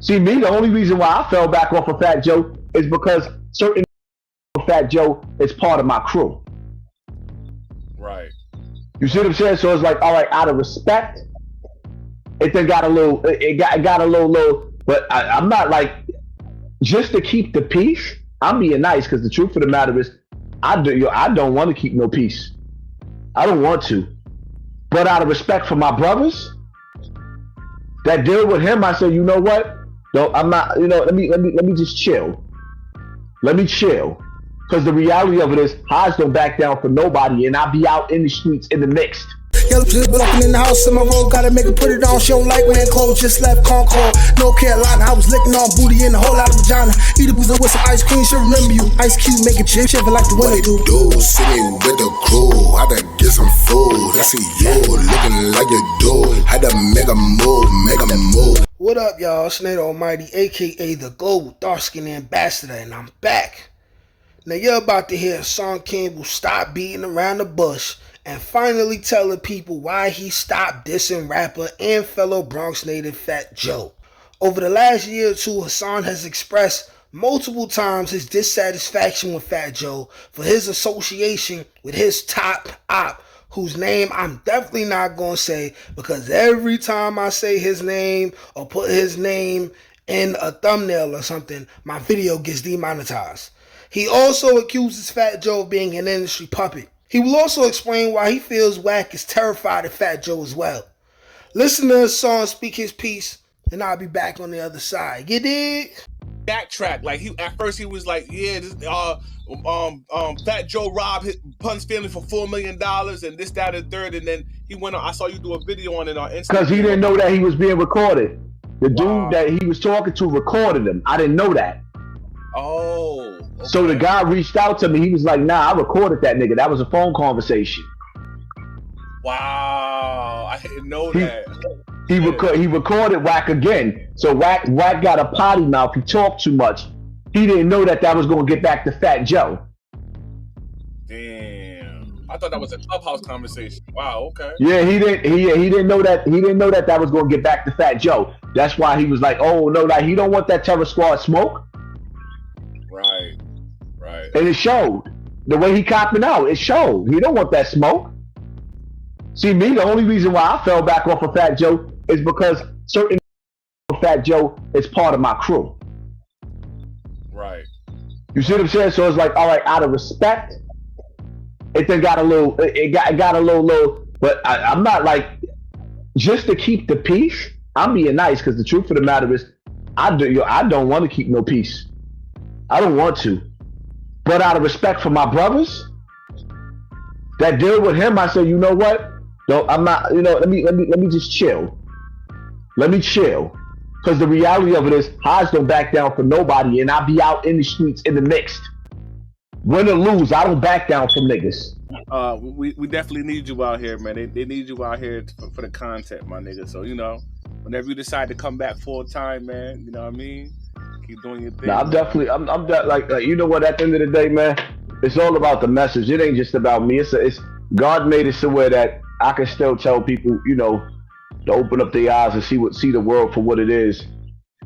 See, me, the only reason why I fell back off of Fat Joe is because certain Fat Joe is part of my crew. Right. You see what I'm saying? So it's like, all right, out of respect, it then got a little, it got a little, but I'm not like, just to keep the peace, I'm being nice, because the truth of the matter is, I don't want to keep no peace. I don't want to. But out of respect for my brothers that deal with him, I said, you know what? No, I'm not, let me just chill. Let me chill. Because the reality of it is, Hodge don't back down for nobody, and I'll be out in the streets in the mixed. Yellow just looking in the house in my road, gotta make her put it on. She don't like wearing clothes, just left Concord, North Carolina. I was licking on booty in a whole lot of vagina. Eat a booze with some ice cream, she'll remember you. Ice Cube making chips, shiver like the winter do. Sitting with the crew, I had to get some food. I see you looking like you do. Had to make a move. What up, y'all? It's Nate Almighty, aka the Global Dark Skin Ambassador, and I'm back. Now you're about to hear Hassan Campbell stop beating around the bush and finally telling people why he stopped dissing rapper and fellow Bronx native fatjoe. Over the last year or two, Hassan has expressed multiple times his dissatisfaction with fatjoe for his association with his top op, whose name I'm definitely not going to say, because every time I say his name or put his name in a thumbnail or something, my video gets demonetized. He also accuses fatjoe of being an industry puppet. He will also explain why he feels Wack is terrified of fatjoe as well. Listen to his song speak his piece, and I'll be back on the other side. You dig? Backtrack. Like at first he was like, yeah, this, fatjoe robbed Pun's family for $4 million and this, that, and third, and then he went on. I saw you do a video on it on Instagram. Because he didn't know that he was being recorded. The dude that he was talking to recorded him. I didn't know that. Oh. Okay. So the guy reached out to me. He was like, nah, I recorded that nigga. That was a phone conversation. Wow. I didn't know that. He recorded Wack again. So Wack got a potty mouth. He talked too much. He didn't know that was going to get back to Fat Joe. Damn. I thought that was a clubhouse conversation. Wow, okay. Yeah, he didn't know that was going to get back to Fat Joe. That's why he was like, oh no, like he don't want that Terror Squad smoke. Right. And it showed. The way he copping out, it showed. He don't want that smoke. See, me, the only reason why I fell back off of Fat Joe is because certain Fat Joe is part of my crew. Right. You see what I'm saying? So it's like, all right, out of respect, it then got a little, it got a little, but I'm not like, just to keep the peace, I'm being nice, because the truth of the matter is, I don't want to keep no peace. I don't want to. But out of respect for my brothers that deal with him, I said, you know what? No, I'm not, let me just chill. Let me chill. Because the reality of it is, Hodge don't back down for nobody, and I'll be out in the streets in the mixed. Win or lose, I don't back down from niggas. We definitely need you out here, man. They need you out here for the content, my nigga. So, whenever you decide to come back full time, man, you know what I mean? Keep doing your thing. Nah, I'm definitely, I'm like, you know what, at the end of the day, man, it's all about the message. It ain't just about me. It's God made it so that I can still tell people, to open up their eyes and see the world for what it is,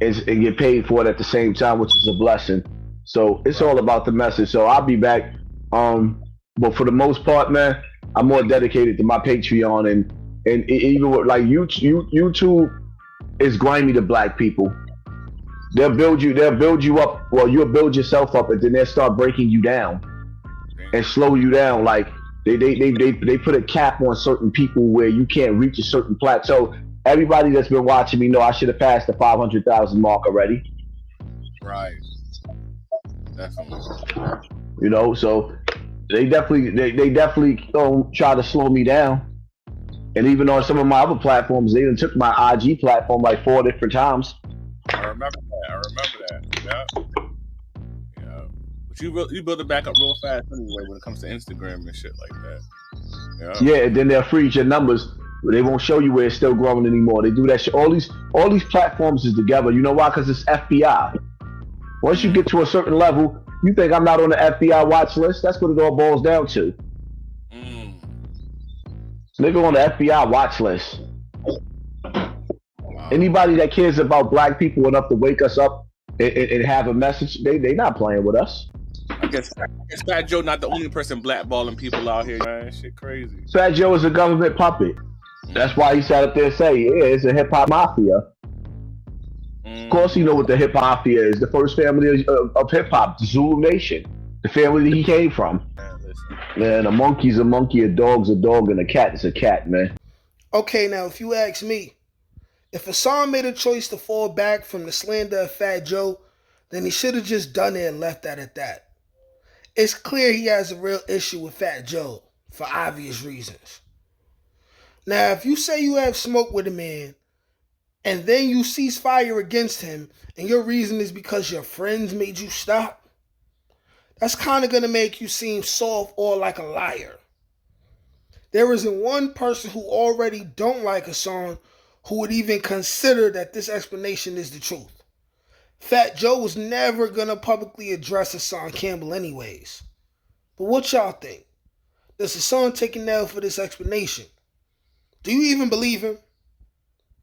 and get paid for it at the same time, which is a blessing. So it's all about the message. So I'll be back. But for the most part, man, I'm more dedicated to my Patreon, and even with like YouTube is grimy to black people. They'll build you up. Well, you'll build yourself up, and then they'll start breaking you down and slow you down. Like they put a cap on certain people where you can't reach a certain plateau. Everybody that's been watching me know I should have passed the 500,000 mark already. Right. Definitely. So they definitely try to slow me down. And even on some of my other platforms, they even took my IG platform like 4 different times. I remember that. Yeah. But you build it back up real fast anyway when it comes to Instagram and shit like that. Yeah, and then they'll freeze your numbers. They won't show you where it's still growing anymore. They do that shit. All these platforms is together. You know why? Because it's FBI. Once you get to a certain level, you think I'm not on the FBI watch list? That's what it all boils down to. Nigga on the FBI watch list. Wow. Anybody that cares about black people enough to wake us up and have a message, they not playing with us. I guess Fat Joe not the only person blackballing people out here, man. Shit crazy. Fat Joe is a government puppet. That's why he sat up there and say, yeah, it's a hip hop mafia. Of course, you know what the hip hop mafia is. The first family of hip hop, the Zulu Nation, the family that he came from. Man, a monkey's a monkey, a dog's a dog, and a cat is a cat, man. Okay, now if you ask me, if Hassan made a choice to fall back from the slander of Fat Joe, then he should have just done it and left that at that. It's clear he has a real issue with Fat Joe for obvious reasons. Now, if you say you have smoke with a man and then you cease fire against him and your reason is because your friends made you stop, that's kind of going to make you seem soft or like a liar. There isn't one person who already don't like Hassan who would even consider that this explanation is the truth. Fat Joe was never going to publicly address Hassan Campbell anyways. But what y'all think? Does Hassan take an L for this explanation? Do you even believe him?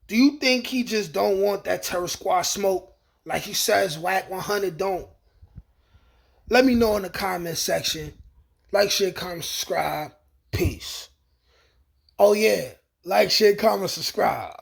Do you think he just don't want that Terror Squad smoke like he says Wack 100 don't? Let me know in the comment section. Like, share, comment, subscribe. Peace. Oh yeah, like, share, comment, subscribe.